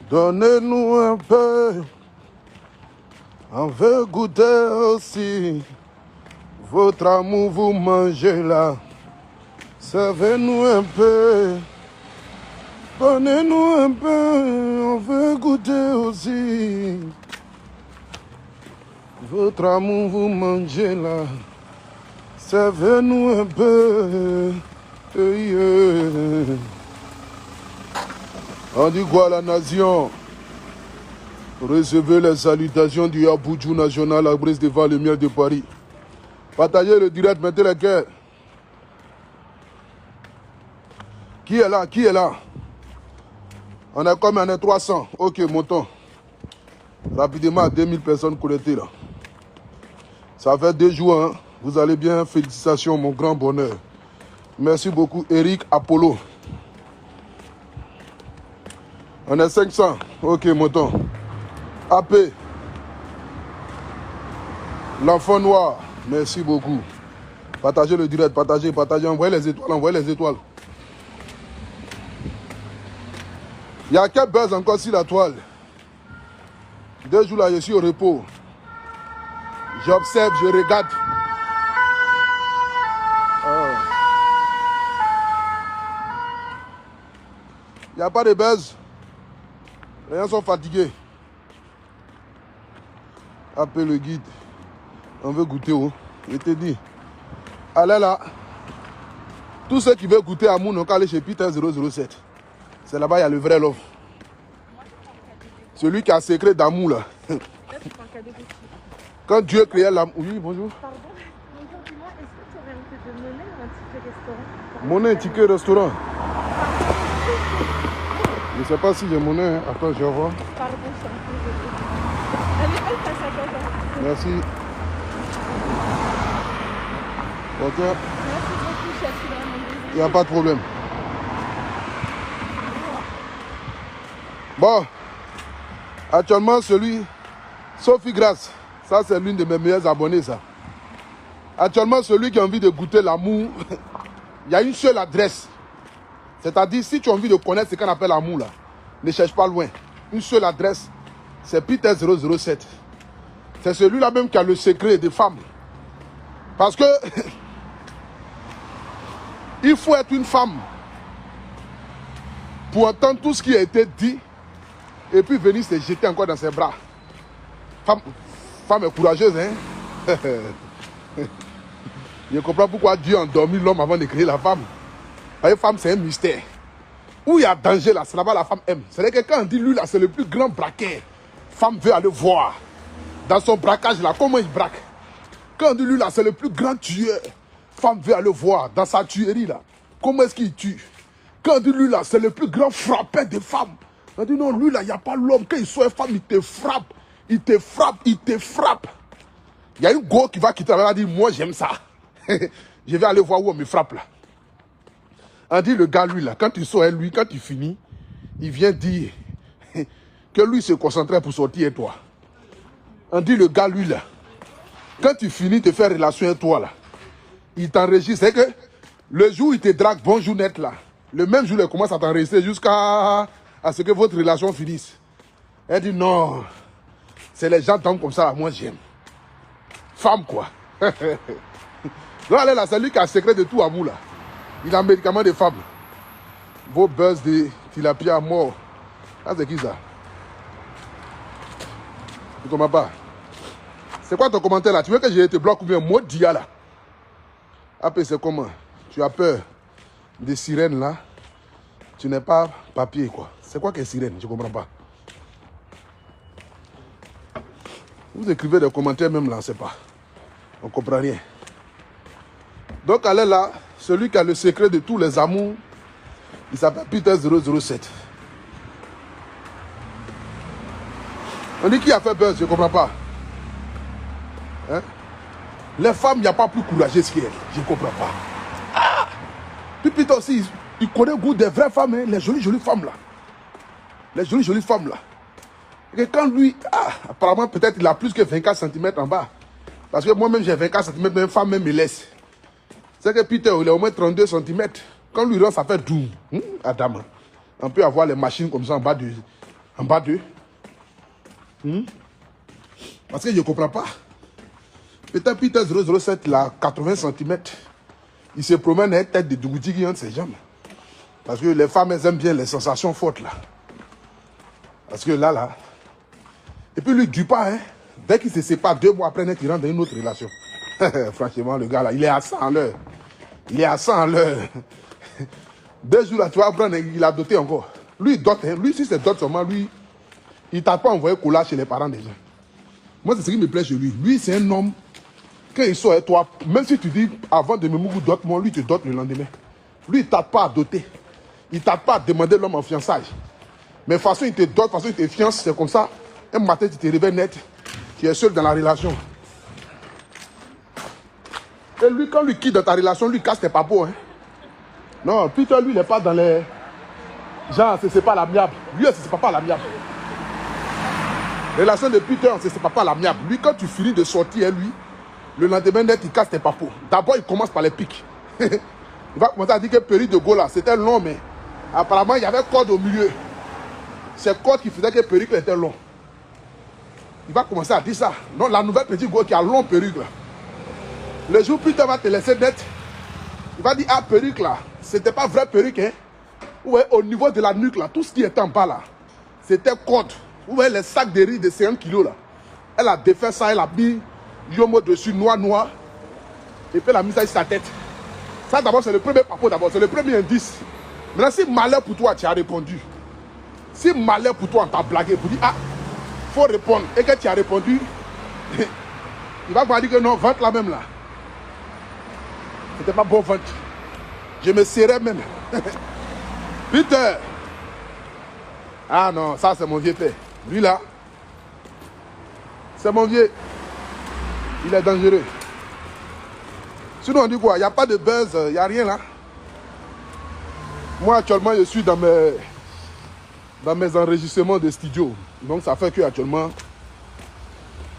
Donnez-nous un peu, on veut goûter aussi. Votre amour, vous mangez là. Servez-nous un peu, donnez-nous un peu, on veut goûter aussi. Votre amour, vous mangez là. Servez-nous un peu. On dit quoi la nation? Recevez les salutations du Yaboudjou national à Brest devant le miel de Paris. Partagez le direct, mettez les cœurs. Qui est là? Qui est là? On est comme on est 300. Ok, montons. Rapidement à 2000 personnes connectées là. Ça fait 2 jours, hein. Vous allez bien, félicitations, mon grand bonheur. Merci beaucoup, Eric Apollo. On est 500. Ok, montons. AP. L'enfant noir. Merci beaucoup. Partagez le direct, partagez, envoyez les étoiles, envoyez les étoiles. Il y a quel buzz encore sur la toile? 2 jours là, je suis au repos. J'observe, je regarde. Il n'y a pas de buzz. Les gens sont fatigués. Appelle le guide. On veut goûter, oh. Je te dis. Allez là. Tous ceux qui veulent goûter à Moun, on va aller chez Peter 007. C'est là-bas, il y a le vrai love. Celui qui a secret d'amour là. Quand Dieu créait l'amour. Oui, bonjour. Pardon. Bonjour, dis-moi, est-ce que tu aurais un peu de monnaie ou un ticket restaurant? Monnaie, ticket restaurant. Je ne sais pas si j'ai monnaie. Attends, je vais voir. Pardon, je suis un peu désolée. Elle est belle ta sac à dos. Merci. Ok. Merci beaucoup, chef. Il n'y a pas de problème. Bon. Actuellement, celui... Sophie Grasse. Ça, c'est l'une de mes meilleures abonnées, ça. Actuellement, celui qui a envie de goûter l'amour, il y a une seule adresse. C'est-à-dire, si tu as envie de connaître ce qu'on appelle l'amour, là, ne cherche pas loin. Une seule adresse, c'est Peter 007. C'est celui-là même qui a le secret des femmes. Parce que, il faut être une femme pour entendre tout ce qui a été dit et puis venir se jeter encore dans ses bras. Femme est courageuse, hein? Je comprends pourquoi Dieu a endormi l'homme avant de créer la femme. La femme, c'est un mystère. Où il y a danger là, c'est là-bas la femme aime. C'est-à-dire que quand on dit lui là, c'est le plus grand braqueur. Femme veut aller voir. Dans son braquage là, comment il braque. Quand on dit lui là, c'est le plus grand tueur. Femme veut aller voir. Dans sa tuerie là, comment est-ce qu'il tue. Quand on dit lui là, c'est le plus grand frappeur des femmes. On dit non, lui là, il n'y a pas l'homme. Quand il soit femme, il te frappe. Il te frappe, il te frappe. Il y a une go qui va quitter la maison, elle dit, moi j'aime ça. Je vais aller voir où on me frappe là. On dit le gars lui là, quand il sort lui, quand il finit, il vient dire que lui se concentrait pour sortir avec toi. On dit le gars lui là, quand il finit de faire relation avec toi là, il t'enregistre. C'est que le jour où il te drague, bonjour net là, le même jour il commence à t'enregistrer jusqu'à ce que votre relation finisse. Elle dit non, c'est les gens comme ça là, moi j'aime. Femme quoi. Donc allez là, c'est lui qui a le secret de tout amour là. Il a un médicament de femmes. Vos buzz de tilapia mort. Ah, c'est qui ça? Tu comprends pas? C'est quoi ton commentaire là? Tu veux que je te bloque ou bien mot dia là? Après c'est comment? Tu as peur des sirènes là? Tu n'es pas papier quoi? C'est quoi que sirène? Je comprends pas. Vous écrivez des commentaires même là, on ne sait pas. On ne comprend rien. Donc allez là, celui qui a le secret de tous les amours, il s'appelle Peter 007. On dit qui a fait buzz, je ne comprends pas. Hein? Les femmes, il n'y a pas plus courageuses qu'elles, je ne comprends pas. Ah! Puis Peter aussi, il connaît le goût des vraies femmes, hein? Les jolies femmes là. Les jolies femmes là. Et quand lui, apparemment peut-être il a plus que 24 cm en bas. Parce que moi-même j'ai 24 cm, mais une femme même me laisse. C'est que Peter, il a au moins 32 cm. Quand lui rentre, ça fait doux. Adam. On peut avoir les machines comme ça en bas En bas d'eux. Parce que je ne comprends pas. Peut-être Peter 007, il a 80 cm. Il se promène avec tête de Dougoudji entre ses jambes. Parce que les femmes, elles aiment bien les sensations fortes là. Parce que là. Et puis lui, il ne dure pas, hein. Dès qu'il se sépare, 2 mois après, il rentre dans une autre relation. Franchement, le gars là, il est à 100 à l'heure. Il est à 100 à l'heure. 2 jours là, tu vas prendre, il a doté encore. Lui, il dote, hein. Lui, si c'est dote seulement, lui, il ne t'a pas envoyé collage chez les parents déjà. Moi, c'est ce qui me plaît chez lui. Lui, c'est un homme, quand il sort avec toi, même si tu dis, avant de me mourir, dote-moi, lui, te dote le lendemain. Lui, il ne t'a pas à doter. Il ne t'a pas à demander l'homme en fiançailles. Mais de toute façon, il te dote, de toute façon, il te fiance, c'est comme ça. Un matin, tu te réveilles net, tu es seul dans la relation. Et lui, quand lui quitte dans ta relation, lui casse tes papos. Hein. Non, Peter, lui, il n'est pas dans les... Genre, c'est pas l'amiable. Lui, c'est pas l'amiable. Relation de Peter, c'est pas l'amiable. Lui, quand tu finis de sortir, lui, le lendemain net, il casse tes papos. D'abord, il commence par les pics. Il va commencer à dire que Péri de Gaulle, c'était long, mais apparemment, il y avait corde au milieu. C'est corde qui faisait que Péri était long. Il va commencer à dire ça. Non, la nouvelle petite Gaulle qui a long perruque là. Le jour Peter va te laisser net, il va dire, ah, perruque là, c'était pas vrai perruque, hein. Ouais, au niveau de la nuque là, tout ce qui était en bas là, c'était corde. Vous voyez les sacs de riz de 50 kilos là. Elle a défait ça, elle a mis yomo dessus, noir. Et puis elle a mis ça sur sa tête. Ça d'abord, c'est le premier papo d'abord, c'est le premier indice. Maintenant, si malheur pour toi, tu as répondu. Si malheur pour toi, on t'a blagué pour dire, ah, faut répondre. Et que tu as répondu, il va pas dire que non, vente la même là. C'était pas bon vente. Je me serrais même. Peter. Ah non, ça c'est mon vieux père. Lui là, c'est mon vieux. Il est dangereux. Sinon on dit quoi? Il n'y a pas de buzz, il n'y a rien là. Moi actuellement je suis dans mes enregistrements de studio. Donc ça fait que actuellement,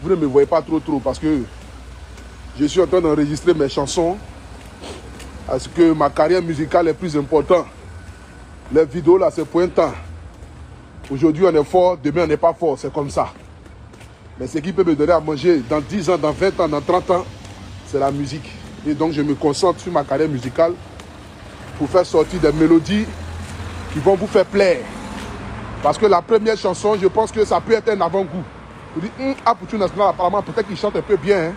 vous ne me voyez pas trop parce que je suis en train d'enregistrer mes chansons. Parce que ma carrière musicale est plus importante. Les vidéos là c'est pour un temps. Aujourd'hui on est fort, demain on n'est pas fort, c'est comme ça. Mais ce qui peut me donner à manger dans 10 ans, dans 20 ans, dans 30 ans, c'est la musique. Et donc je me concentre sur ma carrière musicale pour faire sortir des mélodies qui vont vous faire plaire. Parce que la première chanson, je pense que ça peut être un avant-goût. Vous dites, Apoutou National, apparemment peut-être qu'il chante un peu bien. Hein?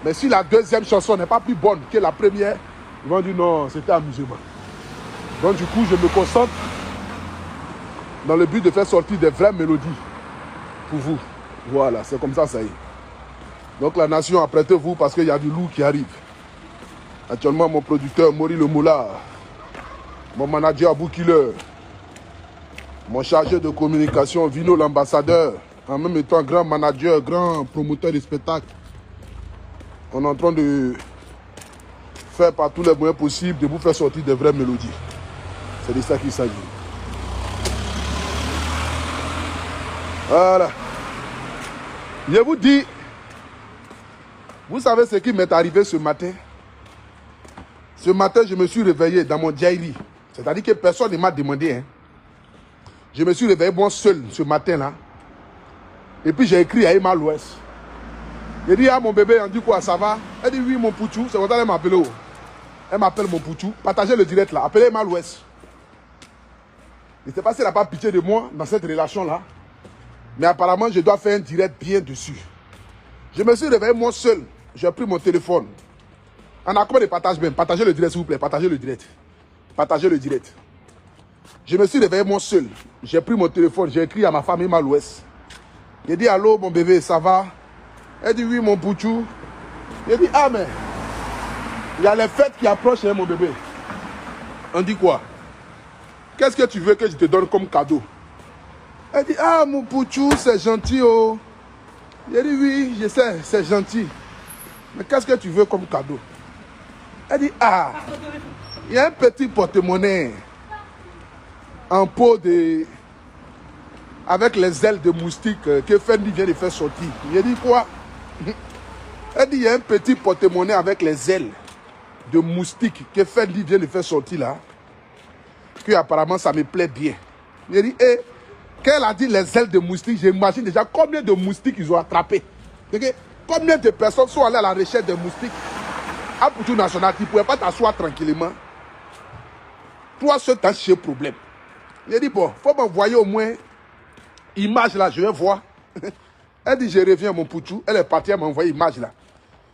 Mais si la deuxième chanson n'est pas plus bonne que la première, ils vont dire non, c'était amusement. Donc du coup, je me concentre dans le but de faire sortir des vraies mélodies pour vous. Voilà, c'est comme ça, ça y est. Donc la nation, apprêtez-vous parce qu'il y a du lourd qui arrive. Actuellement, mon producteur, Mori Le Moula, mon manager, Abou Killer, mon chargé de communication, Vino l'ambassadeur, en même temps grand manager, grand promoteur de spectacle. On est en train de faire par tous les moyens possibles de vous faire sortir des vraies mélodies. C'est de ça qu'il s'agit. Voilà. Je vous dis, vous savez ce qui m'est arrivé ce matin? Ce matin, je me suis réveillé dans mon diary. C'est-à-dire que personne ne m'a demandé. Hein. Je me suis réveillé moi seul ce matin-là. Et puis j'ai écrit à Emma l'Ouest. J'ai dit, ah mon bébé, on dit quoi, ça va? Elle dit, oui mon poutou, c'est comme ça qu'elle m'appelle. Elle m'appelle mon poutou. Partagez le direct là, appelez Emma l'Ouest. Je ne sais pas si elle n'a pas pitié de moi dans cette relation-là. Mais apparemment, je dois faire un direct bien dessus. Je me suis réveillé moi seul. J'ai pris mon téléphone. On a combien de partages même? Partagez le direct s'il vous plaît, partagez le direct. Partagez le direct. Je me suis réveillé moi seul. J'ai pris mon téléphone, j'ai écrit à ma femme Emma l'Ouest. J'ai dit, allô mon bébé, ça va? Elle dit, oui mon poutou. J'ai dit, ah mais, il y a les fêtes qui approchent, hein, mon bébé. On dit quoi? Qu'est-ce que tu veux que je te donne comme cadeau? Elle dit, ah mon poutou, c'est gentil oh. J'ai dit, oui, je sais, c'est gentil. Mais qu'est-ce que tu veux comme cadeau? Elle dit, ah, il y a un petit porte-monnaie en peau de... avec les ailes de moustique que Fendi vient de faire sortir. J'ai dit quoi? Elle dit, il y a un petit porte-monnaie avec les ailes de moustique que Fendi vient de faire sortir là. Que apparemment ça me plaît bien. J'ai dit, hé, Quand elle a dit les ailes de moustiques, j'imagine déjà combien de moustiques ils ont attrapés. Combien de personnes sont allées à la recherche des moustiques à Poutou National, tu ne pouvais pas t'asseoir tranquillement. Toi, seul, t'as chez problème. J'ai dit, bon, il faut m'envoyer au moins image là, je vais voir. Elle dit, je reviens, mon Poutou. Elle est partie, elle m'a envoyé image là.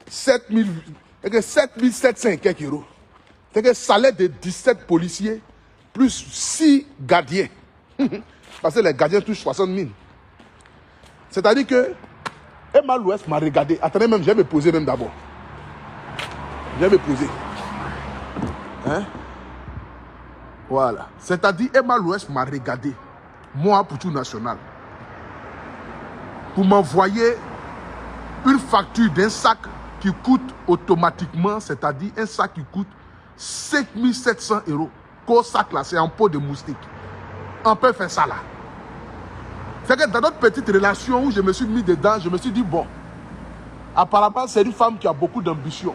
7700 et quelques euros. C'est que salaire de 17 policiers plus 6 gardiens. Parce que les gardiens touchent 60 000. C'est-à-dire que Emma l'Ouest m'a regardé. Attendez même, je vais me poser même d'abord. Je vais me poser. Hein? Voilà. C'est-à-dire Emma l'Ouest m'a regardé. Moi, pour tout national. Pour m'envoyer une facture d'un sac qui coûte automatiquement, c'est-à-dire un sac qui coûte 5700 euros. Qu'au sac là, c'est un pot de moustique. On peut faire ça là. C'est que dans notre petite relation où je me suis mis dedans, je me suis dit, bon, apparemment, c'est une femme qui a beaucoup d'ambition.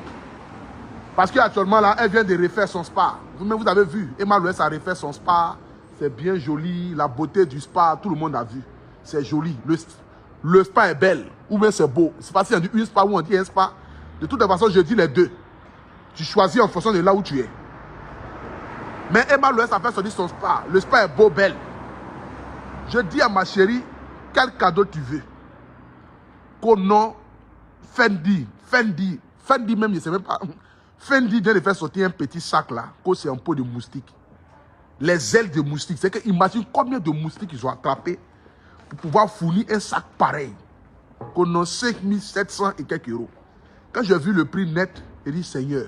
Parce qu'actuellement, là, elle vient de refaire son spa. Vous-même, vous avez vu, Emma Louès a refait son spa. C'est bien joli. La beauté du spa, tout le monde a vu. C'est joli. Le spa est belle. Ou bien c'est beau. C'est pas si on dit une spa ou on dit un spa. De toute façon, je dis les deux. Tu choisis en fonction de là où tu es. Mais Emma Louès a fait son spa. Le spa est beau, belle. Je dis à ma chérie, quel cadeau tu veux? Qu'au nom Fendi même, je ne sais même pas. Fendi vient de faire sortir un petit sac là, que c'est un pot de moustique. Les ailes de moustique. C'est que imagine combien de moustiques ils ont attrapés pour pouvoir fournir un sac pareil. Qu'on a 5700 et quelques euros. Quand j'ai vu le prix net, j'ai dit, Seigneur,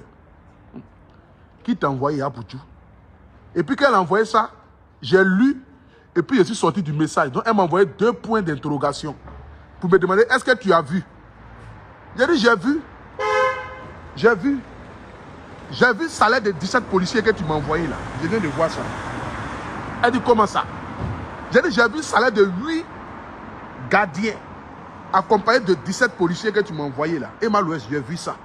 qui t'a envoyé à Poutou? Et puis quand elle a envoyé ça, j'ai lu, et puis je suis sorti du message. Donc elle m'a envoyé 2 points d'interrogation pour me demander, est-ce que tu as vu? J'ai dit, j'ai vu. J'ai vu. J'ai vu le salaire de 17 policiers que tu m'as envoyé là. Je viens de voir ça. Elle dit, comment ça? J'ai dit, j'ai vu le salaire de 8 gardiens accompagné de 17 policiers que tu m'as envoyé là. Emma Louès, j'ai vu ça.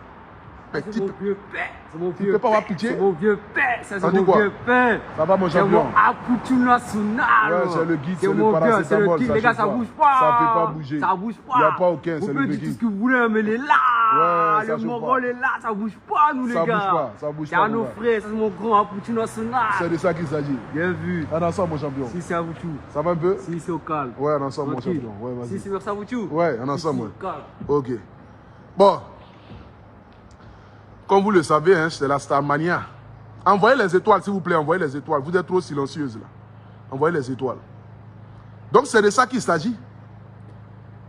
C'est mon vieux père. C'est mon Tu vieux peux pas avoir père. pitié? C'est mon vieux père. C'est On dit mon quoi? vieux père. Ça va mon C'est champion? mon Poutou National. Ouais, c'est le guide, C'est c'est le mon vieux, c'est le paracétamol, guide. ça Les gars, chauffe ça pas. bouge pas. Ça peut pas bouger. Ça bouge pas. Il y a pas aucun, Vous c'est le pouvez dire béguine. tout ce que vous voulez, mais les là. Ouais, ça Le chauffe Mongol pas. est là. Ça bouge pas, nous, les Ça gars. bouge pas, ça bouge C'est pas, à nos mon gars. frères. Ça, c'est mon grand Poutou National. C'est de ça qu'il s'agit. Bien vu. On ensemble mon champion. Si c'est à Poutou. Ça va un peu? Si c'est au calme. Ouais, on ensemble mon Tranquille. champion. Ouais, vas-y. Si c'est vers ça, Poutou. Ouais, on ensemble. Si, Ouais. calme. Ok. Bon. Comme vous le savez, hein, c'est la Starmania. Envoyez les étoiles, s'il vous plaît, envoyez les étoiles. Vous êtes trop silencieuses là. Envoyez les étoiles. Donc c'est de ça qu'il s'agit.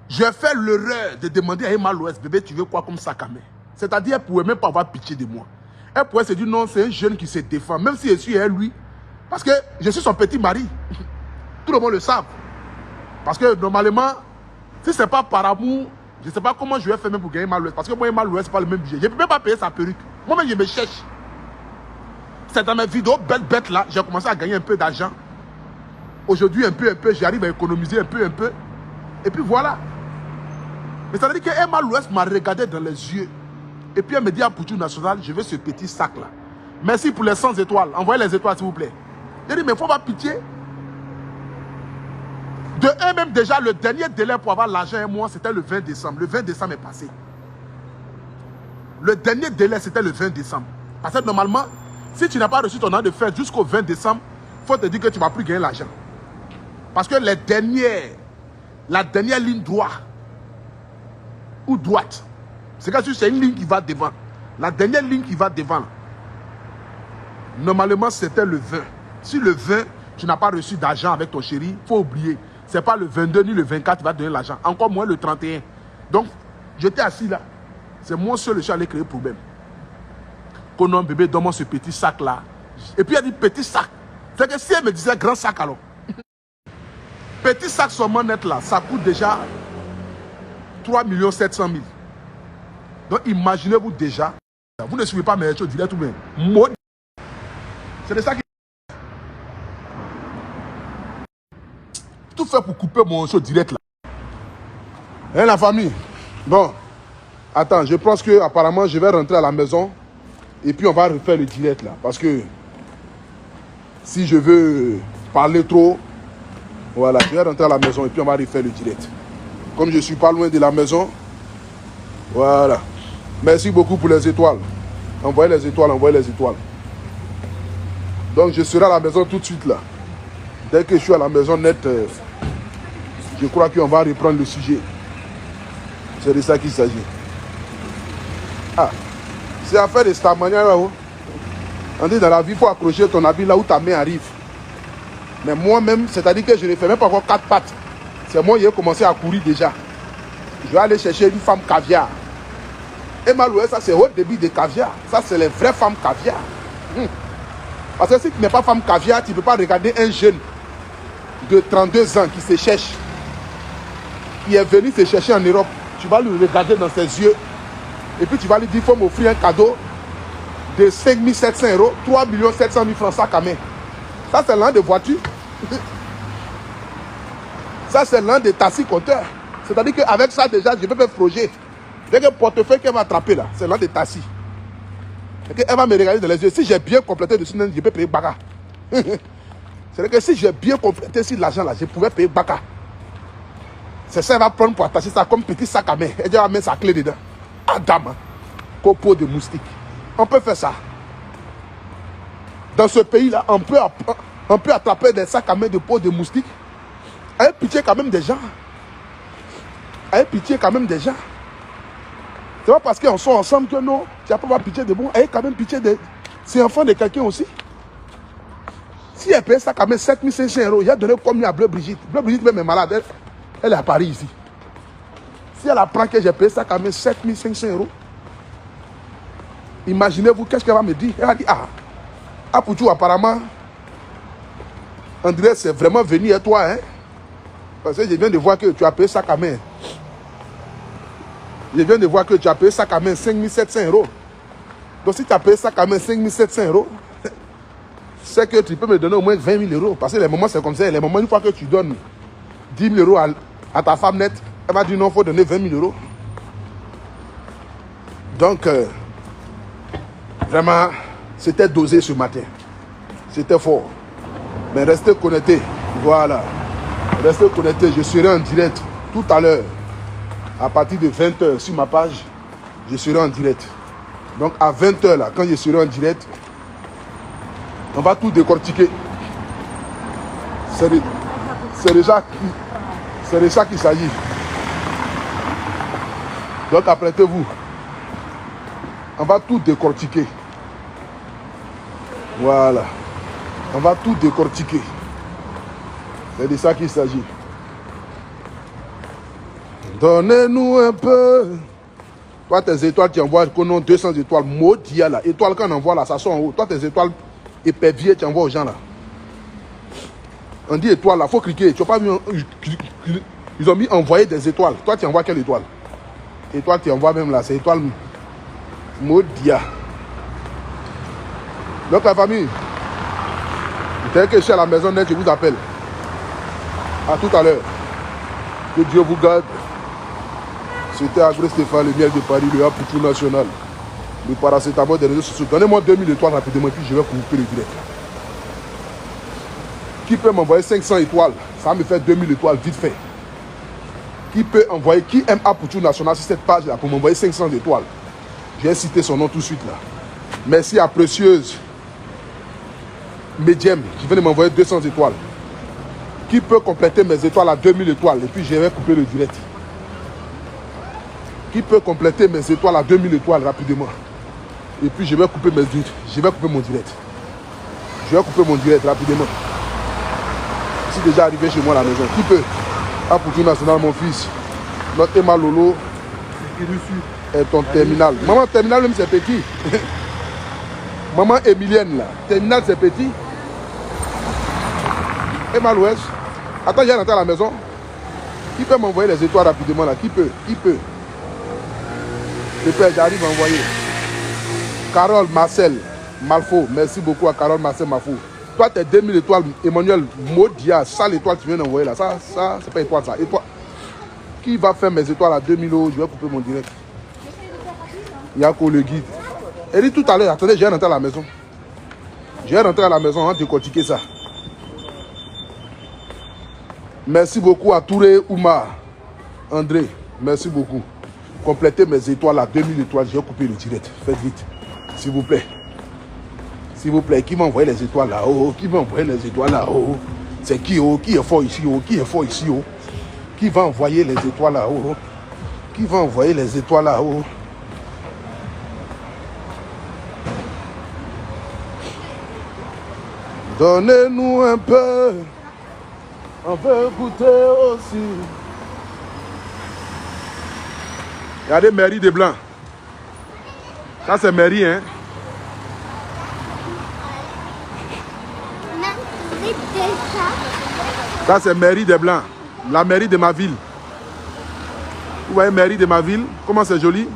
J'ai fait l'erreur de demander à Emma Louès, bébé, tu veux quoi comme sac à main? C'est-à-dire, elle ne pouvait même pas avoir pitié de moi. Elle pouvait se dire, non, c'est un jeune qui se défend, même si je suis elle, lui. Parce que je suis son petit mari. Tout le monde le sait. Parce que normalement, si ce n'est pas par amour, je ne sais pas comment je vais faire même pour gagner Emma Louès. Parce que moi, Emma Louès, ce n'est pas le même budget. Je ne peux même pas payer sa perruque. Moi-même, je me cherche. C'est dans mes vidéos bêtes là, j'ai commencé à gagner un peu d'argent. Aujourd'hui, un peu, j'arrive à économiser un peu. Et puis voilà. Mais ça veut dire qu'Emma Louès m'a regardé dans les yeux. Et puis elle me dit à Poutou National, je veux ce petit sac là. Merci pour les 100 étoiles. Envoyez les étoiles s'il vous plaît. J'ai dit, mais il faut pas pitié. De un même déjà, le dernier délai pour avoir l'argent un mois, c'était le 20 décembre. Le 20 décembre est passé. Le dernier délai, c'était le 20 décembre. Parce que normalement, si tu n'as pas reçu ton an de fête jusqu'au 20 décembre, il faut te dire que tu ne vas plus gagner l'argent. Parce que la dernière ligne droite ou droite, c'est que c'est une ligne qui va devant. La dernière ligne qui va devant, normalement, c'était le 20. Si le 20, tu n'as pas reçu d'argent avec ton chéri, il faut oublier. Ce n'est pas le 22 ni le 24 qui va te donner l'argent. Encore moins le 31. Donc, j'étais assis là. C'est moi seul qui allé créer le problème. Qu'on a un bébé, donne-moi ce petit sac là. Et puis elle dit petit sac. C'est que si elle me disait grand sac alors. Petit sac seulement net là, ça coûte déjà 3 700 000. Donc imaginez-vous déjà. Vous ne suivez pas mes choses direct ou bien. C'est de ça qui. Tout fait pour couper mon show direct là. Hein la famille? Bon. Attends, je pense que apparemment je vais rentrer à la maison. Et puis on va refaire le direct là. Parce que si je veux parler trop, Voilà, je vais rentrer à la maison et puis on va refaire le direct. Comme je ne suis pas loin de la maison, voilà. Merci beaucoup pour les étoiles. Envoyez les étoiles, envoyez les étoiles. Donc je serai à la maison tout de suite là. Dès que je suis à la maison net, je crois qu'on va reprendre le sujet. C'est de ça qu'il s'agit. Ah, c'est affaire de cette manière là. On dit dans la vie, il faut accrocher ton habit là où ta main arrive. Mais moi-même, c'est-à-dire que je ne fais même pas encore 4 pattes. C'est moi qui ai commencé à courir déjà. Je vais aller chercher une femme caviar. Et Maloué, ça c'est au début de caviar. Ça c'est les vraies femmes caviar. Parce que si tu n'es pas femme caviar, tu ne peux pas regarder un jeune de 32 ans qui se cherche. Qui est venu se chercher en Europe. Tu vas lui regarder dans ses yeux. Et puis tu vas lui dire, il faut m'offrir un cadeau de 5 700 €, 3 700 000 francs sac à main. Ça c'est l'un des voitures. Ça c'est l'un des taxis-compteurs. C'est-à-dire qu'avec ça déjà, je peux faire projet. Dès que le portefeuille qu'elle va attraper là, c'est l'un des taxis. Elle va me regarder dans les yeux. Si j'ai bien complété dessus, je peux payer Baka. C'est-à-dire que si j'ai bien complété sur l'argent là, je pouvais payer Baka. C'est ça, elle va prendre pour attacher ça comme petit sac à main. Elle va mettre sa clé dedans. Adam, copeau de moustique. On peut faire ça. Dans ce pays-là, on peut attraper des sacs à main de peau de moustique. Ayez pitié quand même des gens. Ayez pitié quand même des gens. C'est pas parce qu'ils sont ensemble que non, tu n'as pas avoir pitié de bon. Ayez quand même pitié de ces enfants de quelqu'un aussi. Si elle paye ça quand même 7 500 €, il a donné combien à Bleu Brigitte? Bleu Brigitte même est malade, elle est à Paris ici. Si elle apprend que j'ai payé ça quand même 7 500 €, imaginez-vous qu'est-ce qu'elle va me dire. Elle va dire, ah, Poutou, apparemment, on dirait c'est vraiment venu à toi, hein. Parce que je viens de voir que tu as payé ça quand même. Je viens de voir que tu as payé ça quand même 5 700 €. Donc si tu as payé ça quand même 5 700 €, c'est que tu peux me donner au moins 20 000 €. Parce que les moments c'est comme ça. Les moments, une fois que tu donnes 10 000 € à ta femme nette, elle va dire non, il faut donner 20 000 €. Donc, vraiment, c'était dosé ce matin. C'était fort. Mais restez connectés. Voilà. Restez connectés. Je serai en direct tout à l'heure. À partir de 20 h sur ma page, je serai en direct. Donc à 20 h là, quand je serai en direct, on va tout décortiquer. C'est de ça qu'il s'agit. Donc apprêtez-vous. On va tout décortiquer. Voilà. On va tout décortiquer. C'est de ça qu'il s'agit. Donnez-nous un peu. Toi, tes étoiles, tu envoies qu'on a 200 étoiles. Maudit là. Étoiles qu'on envoie là, ça sort en haut. Toi, tes étoiles éperviers, tu envoies aux gens là. On dit étoile là, il faut cliquer. Tu n'as pas vu. Ils ont mis envoyer des étoiles. Toi, tu envoies quelle étoile? Étoile, tu envoies même là. C'est étoile Maudia. Donc, la famille, dès que je suis à la maison net, je vous appelle. À tout à l'heure. Que Dieu vous garde. C'était Agré Stéphane, le miel de Paris, le Poutou national. Le paracétamol des réseaux sociaux. Donnez-moi 2000 étoiles rapidement, puis je vais couper le direct. Qui peut m'envoyer 500 étoiles? Ça va me faire 2000 étoiles, vite fait. Qui peut envoyer, qui aime Poutou national sur cette page-là pour m'envoyer 500 étoiles? Je vais citer son nom tout de suite là. Merci à Précieuse Medium qui vient de m'envoyer 200 étoiles. Qui peut compléter mes étoiles à 2000 étoiles et puis je vais couper le direct. Qui peut compléter mes étoiles à 2000 étoiles rapidement. Et puis je vais couper mon direct. Je vais couper mon direct rapidement. Je suis déjà arrivé chez moi à la maison. Qui peut? Poutou national, mon fils. Notre Emma Lolo est ton terminal. Maman, terminal même c'est petit. Maman Emilienne là. Terminal c'est petit. Emma l'Ouest. Attends, j'ai rentré à la maison. Qui peut m'envoyer les étoiles rapidement là? Qui peut? Le père, j'arrive à envoyer. Carole Marcel Malfo. Merci beaucoup à Carole Marcel Malfo. Toi, tes 2000 étoiles, Emmanuel Maudia, ça l'étoile que tu viens d'envoyer là. Ça, c'est pas étoile ça. Étoile. Qui va faire mes étoiles à 2000 €? Je vais couper mon direct. Yako le guide. Elle dit tout à l'heure, attendez, j'ai rentré à la maison. J'ai rentré à la maison, on va décortiquer ça. Merci beaucoup à Touré Oumar. André, merci beaucoup. Complétez mes étoiles à 2000 étoiles. J'ai coupé le direct. Faites vite. S'il vous plaît. S'il vous plaît. Qui m'a envoyé les étoiles là-haut? Qui m'a envoyé les étoiles là-haut? C'est qui? Oh? Qui est fort ici? Oh? Qui est fort ici? Oh? Qui va envoyer les étoiles là-haut? Qui va envoyer les étoiles là-haut? Donnez-nous un peu. On veut goûter aussi. Regardez Mairie des Blancs. Ça c'est Mairie, hein. Ça c'est Mairie des Blancs. La mairie de ma ville. Vous voyez Mairie de ma ville? Comment c'est joli?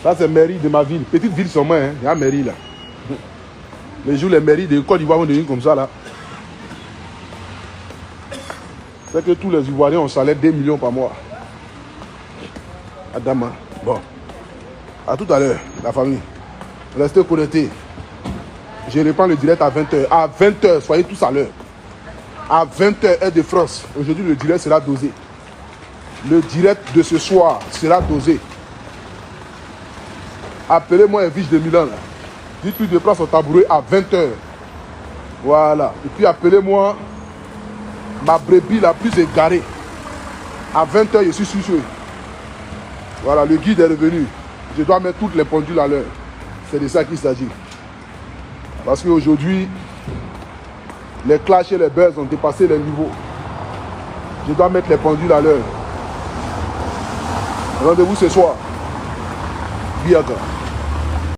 Ça c'est mairie de ma ville. Petite ville sur moi, hein. Il y a mairie là. Les jours les mairies de Côte d'Ivoire vont devenir comme ça là. C'est que tous les Ivoiriens ont salaire 2 millions par mois. Adama. Bon. À tout à l'heure, la famille. Restez connectés. Je reprends le direct à 20h. À 20h, soyez tous à l'heure. À 20h, heure de France. Aujourd'hui, le direct sera dosé. Le direct de ce soir sera dosé. Appelez-moi un Vich de Milan. Dites-lui de prendre son tabouret à 20h. Voilà. Et puis appelez-moi ma brebis la plus égarée. À 20h, je suis sûr. Voilà, le guide est revenu. Je dois mettre toutes les pendules à l'heure. C'est de ça qu'il s'agit. Parce qu'aujourd'hui, les clashs et les buzz ont dépassé les niveaux. Je dois mettre les pendules à l'heure. Rendez-vous ce soir. Biaga.